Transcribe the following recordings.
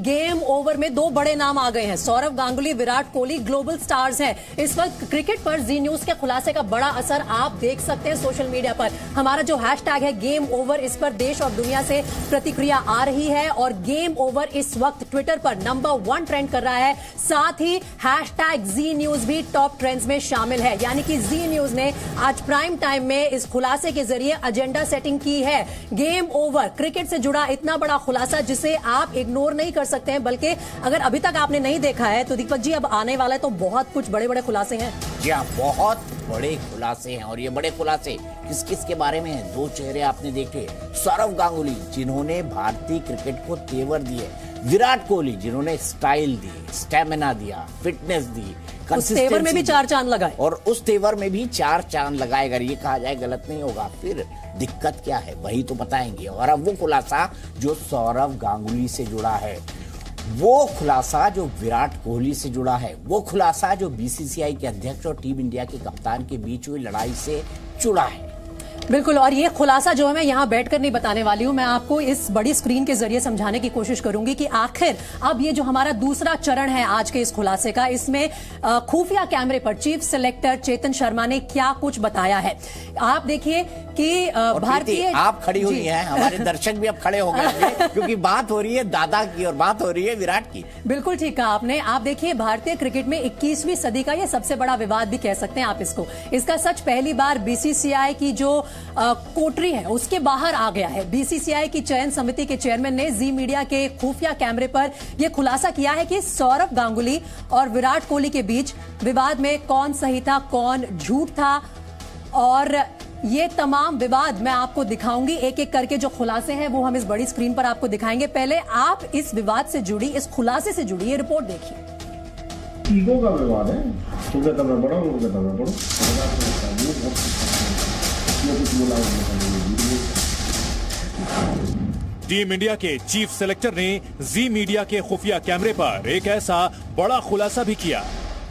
Game over में दो बड़े नाम आ गए हैं। सौरव गांगुली, विराट कोहली ग्लोबल स्टार्स हैं। इस वक्त क्रिकेट पर जी न्यूज के खुलासे का बड़ा असर आप देख सकते हैं सोशल मीडिया पर। हमारा जो हैशटैग है गेम ओवर, इस पर देश और दुनिया से प्रतिक्रिया आ रही है और गेम ओवर इस वक्त ट्विटर पर नंबर 1 ट्रेंड कर रहा है। साथ ही हैशटैग जी न्यूज भी टॉप ट्रेंड्स में शामिल है, यानी कि जी न्यूज ने आज प्राइम टाइम में इस खुलासे के जरिए एजेंडा सेटिंग की है। गेम ओवर, क्रिकेट से जुड़ा इतना बड़ा खुलासा जिसे आप इग्नोर नहीं कर सकते हैं, बल्कि अगर अभी तक आपने नहीं देखा है तो दीपक जी अब आने वाला है तो बहुत कुछ बड़े बड़े खुलासे हैं। जी हाँ, बहुत बड़े खुलासे हैं और ये बड़े खुलासे किस किस के बारे में हैं? दो चेहरे आपने देखे, सौरव गांगुली जिन्होंने भारतीय क्रिकेट को तेवर दिए, विराट कोहली जिन्होंने स्टाइल दी, स्टेमिना दिया, फिटनेस दी, उस तेवर में भी 4 चांद लगाए और उस तेवर में भी 4 चांद लगाए। अगर ये कहा जाए गलत नहीं होगा। फिर दिक्कत क्या है वही तो बताएंगे। और अब वो खुलासा जो सौरव गांगुली से जुड़ा है, वो खुलासा जो विराट कोहली से जुड़ा है, वो खुलासा जो बीसीसीआई के अध्यक्ष और टीम इंडिया के कप्तान के बीच हुई लड़ाई से जुड़ा है। बिल्कुल, और ये खुलासा जो है मैं यहाँ बैठकर नहीं बताने वाली हूँ, मैं आपको इस बड़ी स्क्रीन के जरिए समझाने की कोशिश करूंगी कि आखिर अब ये जो हमारा दूसरा चरण है आज के इस खुलासे का, इसमें खुफिया कैमरे पर चीफ सिलेक्टर चेतन शर्मा ने क्या कुछ बताया है। आप देखिए कि भारतीय, आप खड़ी हुई हैं, हमारे दर्शक भी अब खड़े हो गए क्योंकि बात हो रही है दादा की और बात हो रही है विराट की। बिल्कुल ठीक कहा आपने। आप देखिए भारतीय क्रिकेट में 21वीं सदी का ये सबसे बड़ा विवाद भी कह सकते हैं आप इसको। इसका सच पहली बार बीसीसीआई की जो कोटरी है उसके बाहर आ गया है। बीसीसीआई की चयन समिति के चेयरमैन ने जी मीडिया के खुफिया कैमरे पर यह खुलासा किया है कि सौरव गांगुली और विराट कोहली के बीच विवाद में कौन सही था, कौन झूठ था, और ये तमाम विवाद मैं आपको दिखाऊंगी एक एक करके। जो खुलासे हैं वो हम इस बड़ी स्क्रीन पर आपको दिखाएंगे। पहले आप इस विवाद से जुड़ी, इस खुलासे से जुड़ी ये रिपोर्ट देखिए। ईगो का विवाद है, तू कहता मैं बड़ा हूं, कहता मैं बड़ा। टीम इंडिया के चीफ सिलेक्टर ने जी मीडिया के खुफिया कैमरे पर एक ऐसा बड़ा खुलासा भी किया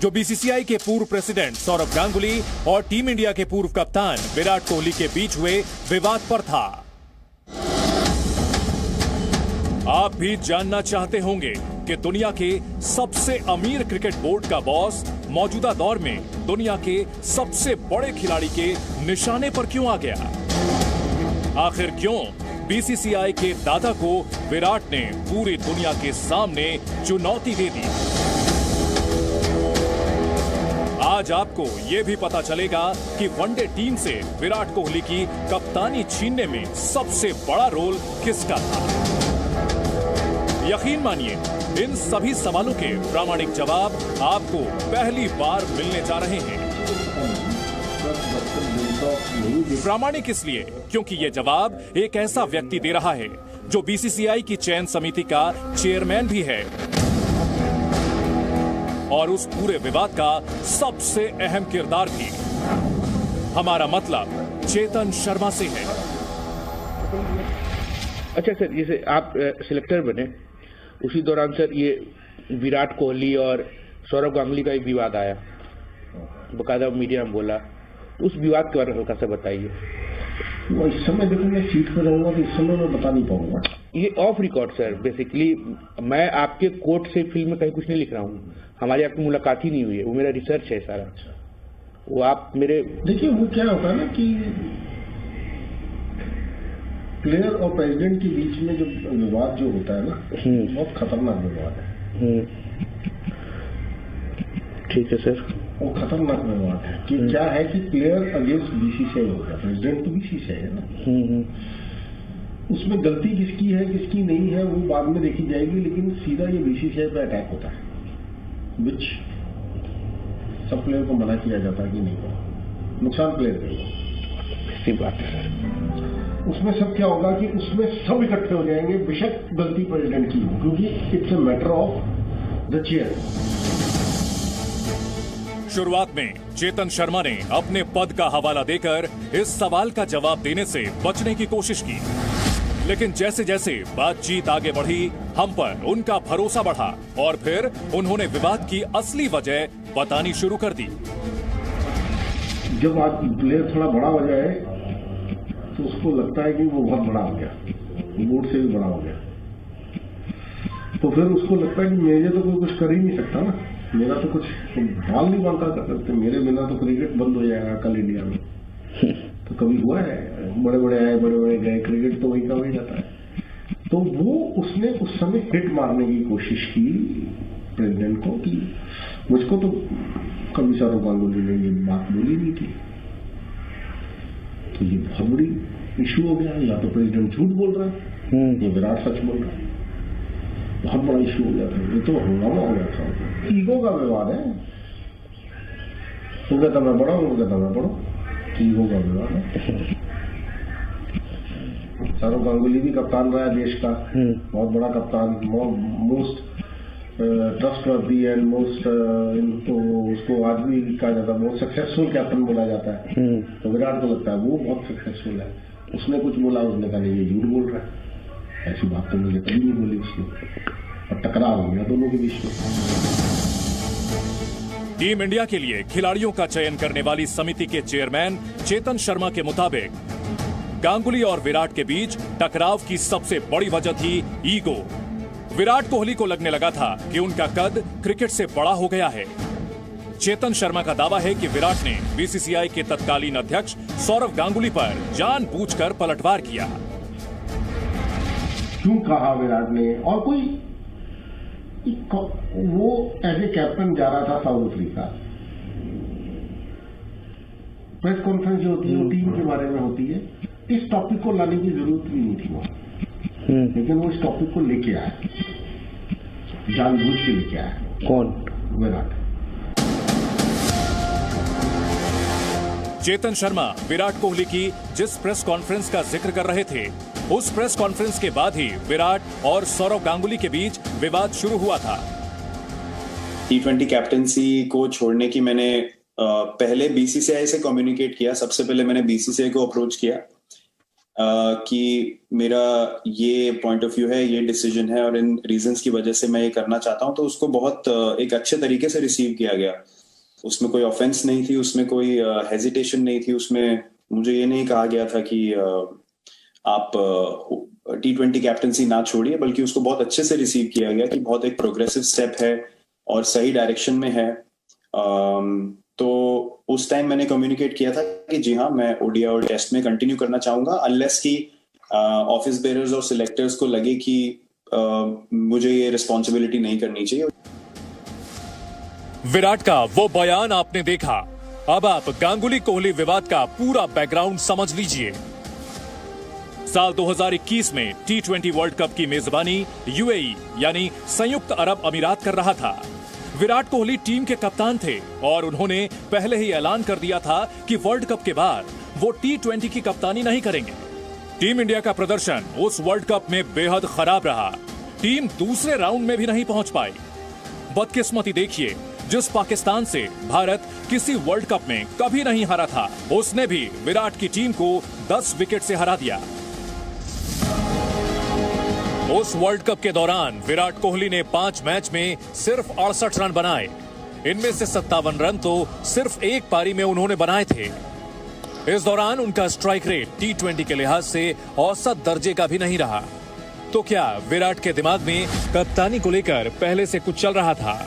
जो बीसीसीआई के पूर्व प्रेसिडेंट सौरव गांगुली और टीम इंडिया के पूर्व कप्तान विराट कोहली के बीच हुए विवाद पर था। आप भी जानना चाहते होंगे कि दुनिया के सबसे अमीर क्रिकेट बोर्ड का बॉस मौजूदा दौर में दुनिया के सबसे बड़े खिलाड़ी के निशाने पर क्यों आ गया? आखिर क्यों बीसीसीआई के दादा को विराट ने पूरी दुनिया के सामने चुनौती दे दी? आज आपको यह भी पता चलेगा कि वनडे टीम से विराट कोहली की कप्तानी छीनने में सबसे बड़ा रोल किसका था। यकीन मानिए इन सभी सवालों के प्रामाणिक जवाब आपको पहली बार मिलने जा रहे हैं। प्रामाणिक इसलिए क्योंकि ये जवाब एक ऐसा व्यक्ति दे रहा है जो बीसीसीआई की चयन समिति का चेयरमैन भी है और उस पूरे विवाद का सबसे अहम किरदार भी। हमारा मतलब चेतन शर्मा से है। अच्छा सर, जैसे आप सिलेक्टर बने उसी दौरान सर ये विराट कोहली और सौरव गांगुली का एक विवाद आया, बकायदा मीडिया में बोला, उस विवाद के बारे में हल्का सा बताइए। वो इस समय देखो मैं सीट पर रहूंगा तो इस समय मैं बता नहीं पाऊंगा। ये ऑफ रिकॉर्ड सर, बेसिकली मैं आपके कोर्ट से फिल्म में कहीं कुछ नहीं लिख रहा हूँ, हमारी आपकी मुलाकात ही नहीं हुई है, वो मेरा रिसर्च है सारा। वो आप मेरे देखिए वो क्या होता है ना कि प्लेयर और प्रेसिडेंट के बीच में जो विवाद जो होता है ना, बहुत खतरनाक विवाद है। ठीक है सर, वो खतरनाक विवाद है कि क्या है कि प्लेयर अगेंस्ट बीसीसीआई हो गया, प्रेसिडेंट तो बीसीसीआई है ना। उसमें गलती किसकी है किसकी नहीं है वो बाद में देखी जाएगी, लेकिन सीधा ये बीसीसीआई पे अटैक होता है, विच सब प्लेयर को मना किया जाता है कि नहीं हो, नुकसान प्लेयर करेगा। ऐसी बात है सर। उसमें सब क्या होगा कि उसमें सब इकट्ठे हो जाएंगे, बेशक गलती प्रेसिडेंट की हो, क्योंकि it's a matter of the chair. शुरुआत में चेतन शर्मा ने अपने पद का हवाला देकर इस सवाल का जवाब देने से बचने की कोशिश की, लेकिन जैसे जैसे बातचीत आगे बढ़ी हम पर उनका भरोसा बढ़ा और फिर उन्होंने विवाद की असली वजह बतानी शुरू कर दी। जब आज प्लेयर थोड़ा बड़ा हो जाए तो उसको लगता है कि वो बहुत बड़ा हो गया, बोर्ड से भी बड़ा हो गया। तो फिर उसको लगता है कि मेरे तो कोई कुछ कर ही नहीं सकता ना, मेरा तो कुछ बाल नहीं बांधता कर सकते, मेरे बिना तो क्रिकेट बंद हो जाएगा कल इंडिया में। तो कभी हुआ है, बड़े बड़े आए बड़े बड़े गए, क्रिकेट तो वही का वही रहता है। तो वो उसने उस समय हिट मारने की कोशिश की प्रेसिडेंट को कि मुझको तो कभी सौरव गांगुली ने ये बात बोली नहीं थी। तो ये बहुत बड़ी इशू हो गया, या तो प्रेसिडेंट झूठ बोल रहा है या विराट सच बोल रहा है, बहुत बड़ा इशू हो गया था। ये तो हंगामा हो गया था, ईगो का विवाद है। वो कहता मैं बड़ा हूं, वो कहता मैं बड़ा, ईगो का विवाद है। सौरव गांगुली भी कप्तान रहा है देश का, बहुत बड़ा कप्तान, मोस्ट ट्रस्टवर्दी एंड मोस्ट, इनको उसको आज भी कहा जाता है मोस्ट सक्सेसफुल कैप्टन बोला जाता है। तो विराट को लगता है वो बहुत सक्सेसफुल है। उसने कुछ बोला, उसने कहा नहीं ये झूठ बोल रहा है, ऐसी बात तो मुझे कभी नहीं बोली उसने, और टकराव हो गया दोनों के बीच में। टीम इंडिया के लिए खिलाड़ियों का चयन करने वाली समिति के चेयरमैन चेतन शर्मा के मुताबिक गांगुली और विराट के बीच टकराव की सबसे बड़ी वजह थी ईगो। विराट कोहली को लगने लगा था कि उनका कद क्रिकेट से बड़ा हो गया है। चेतन शर्मा का दावा है कि विराट ने बीसीसीआई के तत्कालीन अध्यक्ष सौरव गांगुली पर जानबूझकर पलटवार किया। क्यों कहा विराट ने, और कोई वो एज ए कैप्टन जा रहा था साउथ अफ्रीका, प्रेस कॉन्फ्रेंस जो होती है वो टीम के बारे में होती है, इस टॉपिक को लाने की जरूरत भी नहीं थी वहां, लेकिन वो इस टॉपिक को लेके आया, जानबूझ के लेके आया। कौन? विराट। चेतन शर्मा विराट कोहली की जिस प्रेस कॉन्फ्रेंस का जिक्र कर रहे थे, उस प्रेस कॉन्फ्रेंस के बाद ही विराट और सौरव गांगुली के बीच विवाद शुरू हुआ था। T20 कैप्टनसी को छोड़ने की मैंने पहले बीसीसीआई से कम्युनिकेट किया। सबसे पहले मैंने बीसीसीआई को अप्रोच किया कि मेरा ये पॉइंट ऑफ व्यू है, ये डिसीजन है और इन रीजंस की वजह से मैं ये करना चाहता हूं। तो उसको बहुत एक अच्छे तरीके से रिसीव किया गया। उसमें कोई ऑफेंस नहीं थी, उसमें कोई हेजिटेशन नहीं थी, उसमें मुझे ये नहीं कहा गया था कि आप T20 कैप्टनसी ना छोड़िए, बल्कि उसको बहुत अच्छे से रिसीव किया गया कि बहुत एक प्रोग्रेसिव स्टेप है और सही डायरेक्शन में है। तो उस टाइम मैंने कम्युनिकेट किया था कि जी हाँ, मैं ओडीआई और टेस्ट में कंटिन्यू करना चाहूंगा, अनलेस कि ऑफिस बेयरर्स और सिलेक्टर्स को लगे कि मुझे ये रिस्पॉन्सिबिलिटी नहीं करनी चाहिए। विराट का वो बयान आपने देखा। अब आप गांगुली कोहली विवाद का पूरा बैकग्राउंड समझ लीजिए। साल 2021 में T20 वर्ल्ड कप की मेजबानी यूएई यानी संयुक्त अरब अमीरात कर रहा था। विराट कोहली टीम के कप्तान थे और उन्होंने पहले ही ऐलान कर दिया था कि वर्ल्ड कप के बाद वो T20 की कप्तानी नहीं करेंगे। टीम इंडिया का प्रदर्शन उस वर्ल्ड कप में बेहद खराब रहा। टीम दूसरे राउंड में भी नहीं पहुंच पाई। बदकिस्मती देखिए, जिस पाकिस्तान से भारत किसी वर्ल्ड कप में कभी नहीं हारा था, उसने भी विराट की टीम को 10 विकेट से हरा दिया। उस वर्ल्ड कप के दौरान विराट कोहली ने 5 मैच में सिर्फ 68 रन बनाए। इनमें से 57 रन तो सिर्फ एक पारी में उन्होंने बनाए थे। इस दौरान उनका स्ट्राइक रेट T20 के लिहाज से औसत दर्जे का भी नहीं रहा। तो क्या विराट के दिमाग में कप्तानी को लेकर पहले से कुछ चल रहा था?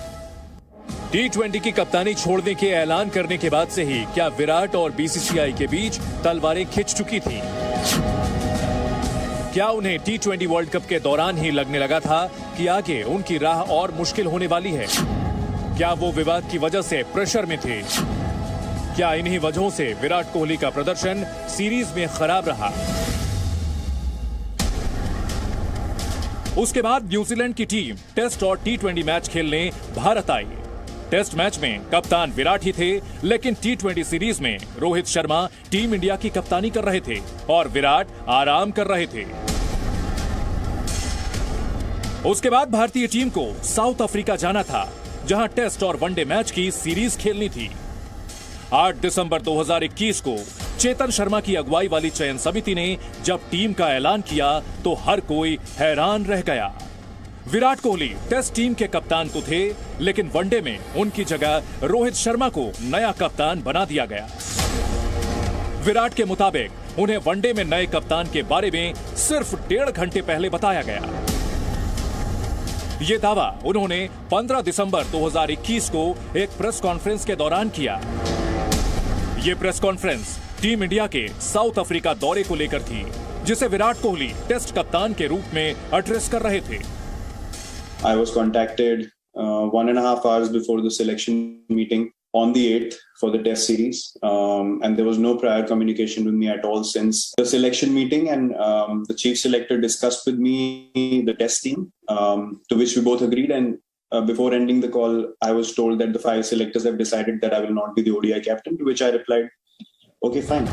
T20 की कप्तानी छोड़ने के ऐलान करने के बाद से ही क्या विराट और बीसीसीआई के बीच तलवारें खिंच चुकी थीं? क्या उन्हें T20 वर्ल्ड कप के दौरान ही लगने लगा था कि आगे उनकी राह और मुश्किल होने वाली है? क्या वो विवाद की वजह से प्रेशर में थे? क्या इन्हीं वजहों से विराट कोहली का प्रदर्शन सीरीज में खराब रहा? उसके बाद न्यूजीलैंड की टीम टेस्ट और T20 मैच खेलने भारत आई। टेस्ट मैच में कप्तान विराट ही थे, लेकिन T20 सीरीज में रोहित शर्मा टीम इंडिया की कप्तानी कर रहे थे और विराट आराम कर रहे थे। उसके बाद भारतीय टीम को साउथ अफ्रीका जाना था, जहां टेस्ट और वनडे मैच की सीरीज खेलनी थी। 8 दिसंबर 2021 को चेतन शर्मा की अगुवाई वाली चयन समिति ने जब टीम का ऐलान किया तो हर कोई हैरान रह गया। विराट कोहली टेस्ट टीम के कप्तान तो थे, लेकिन वनडे में उनकी जगह रोहित शर्मा को नया कप्तान बना दिया गया। विराट के मुताबिक उन्हें वनडे में नए कप्तान के बारे में सिर्फ 1.5 घंटे पहले बताया गया। ये दावा उन्होंने 15 दिसंबर 2021 को एक प्रेस कॉन्फ्रेंस के दौरान किया। ये प्रेस कॉन्फ्रेंस टीम इंडिया के साउथ अफ्रीका दौरे को लेकर थी, जिसे विराट कोहली टेस्ट कप्तान के रूप में एड्रेस कर रहे थे। I was contacted 1.5 hours before the selection meeting on the 8th for the test series, and there was no prior communication with me at all since the selection meeting, and the chief selector discussed with me the test team, to which we both agreed, and before ending the call I was told that the 5 selectors have decided that I will not be the ODI captain, to which I replied, okay fine.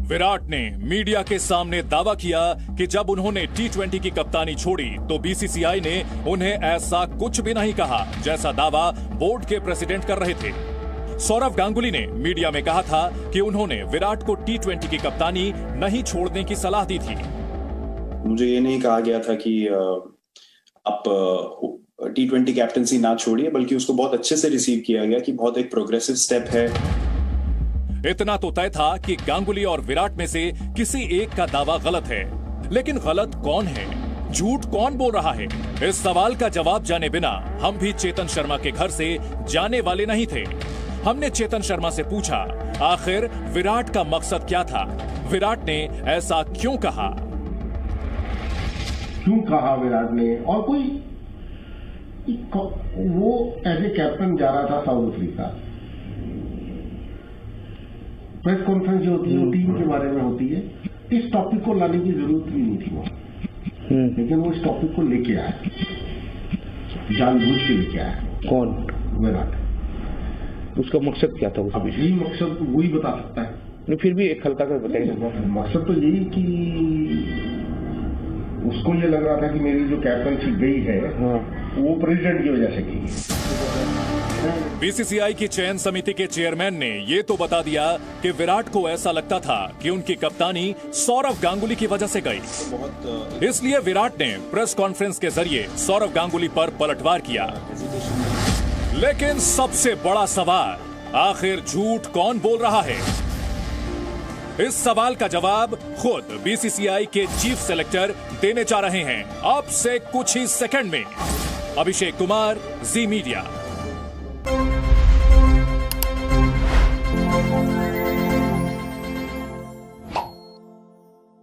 Virat ने media के सामने दावा किया कि जब उन्होंने T20 की कप्तानी छोड़ी तो बीसीसीआई ने उन्हें ऐसा कुछ भी नहीं कहा जैसा दावा बोर्ड के प्रेसिडेंट कर रहे थे। सौरव गांगुली ने मीडिया में कहा था कि उन्होंने विराट को T20 की कप्तानी नहीं छोड़ने की सलाह दी थी। मुझे ये नहीं कहा गया था कि आप T20 कैप्टनसी ना छोड़िए, बल्कि उसको बहुत अच्छे से रिसीव किया गया कि बहुत एक प्रोग्रेसिव स्टेप है। इतना तो तय था कि गांगुली और विराट में से किसी एक का दावा गलत है, लेकिन गलत कौन है, झूठ कौन बोल रहा है, इस सवाल का जवाब जाने बिना हम भी चेतन शर्मा के घर से जाने वाले नहीं थे। हमने चेतन शर्मा से पूछा आखिर विराट का मकसद क्या था, विराट ने ऐसा क्यों कहा विराट ने, और कोई वो एज ए कैप्टन जा रहा था साउथ अफ्रीका। प्रेस कॉन्फ्रेंस जो होती है वो टीम के बारे में होती है, इस टॉपिक को लाने की जरूरत भी नहीं थी वहां, लेकिन वो इस टॉपिक को लेके आया, जानबूझ के लेके आया। कौन? विराट। उसका मकसद क्या था? उस यही मकसद वही बता सकता है। नहीं, फिर भी एक हल्का कर बताइए। मकसद तो यही कि उसको ये लग रहा था कि मेरी जो कैप्टनशिप गई है वो प्रेसिडेंट की वजह से गई। बीसीसीआई की चयन समिति के चेयरमैन ने ये तो बता दिया कि विराट को ऐसा लगता था कि उनकी कप्तानी सौरव गांगुली की वजह से गई, इसलिए विराट ने प्रेस कॉन्फ्रेंस के जरिए सौरव गांगुली पर पलटवार किया। लेकिन सबसे बड़ा सवाल, आखिर झूठ कौन बोल रहा है? इस सवाल का जवाब खुद बीसीसीआई के चीफ सेलेक्टर देने जा रहे हैं अब से कुछ ही सेकंड में। अभिषेक कुमार, जी मीडिया।